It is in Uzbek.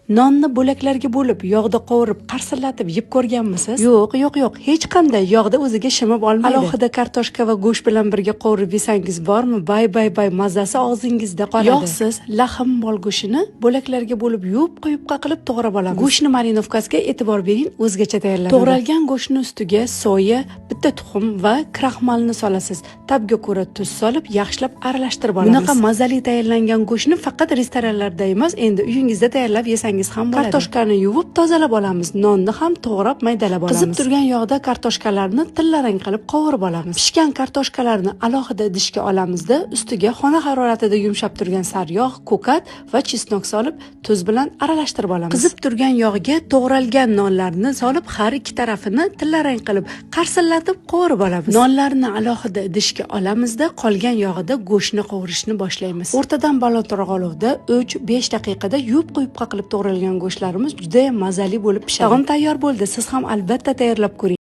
Nonni bo'laklarga bo'lib, yog'da qovurib, qarsillatib yeb ko'rganmisiz? Yo'q, hech qanday yog'da o'ziga shimib olmaydi. Alohida kartoshka va go'sht bilan birga qovurib yesangiz bormi? Bay, mazasi og'zingizda qoladi. Yog'siz lahm mol go'shtini bo'laklarga bo'lib, yuvib, quyuqqa qilib to'g'rab olamiz. Go'shtni marinovkasiga e'tibor bering, o'zgacha tayyorlanadi. To'g'ralgan go'shtni ustiga soya, bitta tuxum va kraxmalni solasiz. Tabga ko'ra tuz solib, yaxshilab aralashtirib olamiz. Bunaqa mazali tayyorlangan go'shtni faqat restoranlarda emas, endi uyingizda tayyorlab yesangiz ham bo'ladi. Kartoshkani yuvib, tozalab olamiz. Nonni ham to'g'rab, maydalab olamiz. Qizib turgan yog'da kartoshkalarni tillarang qilib qovurib olamiz. Pishgan kartoshkalarni alohida idishga olamizda, ustiga xona haroratida yumshab turgan sariyog', ko'kat va chesnok solib, tuz bilan aralashtirib olamiz. Qizib turgan yog'ga to'g'ralgan nonlarni solib, har ikki tarafini tillarang qilib, qarsillatib qovurib olamiz. Nonlarni alohida idishga olamizda, qolgan yog'ida go'shtni qovurishni boshlaymiz. O'rtadan balandroq olovda 3-5 daqiqada yuvib quyuqqa qilib to'g'ralgan go'shtlarimiz juda ham mazali bo'lib pishadi. Taom tayyor bo'ldi. Siz ham albatta tayyorlab ko'ring.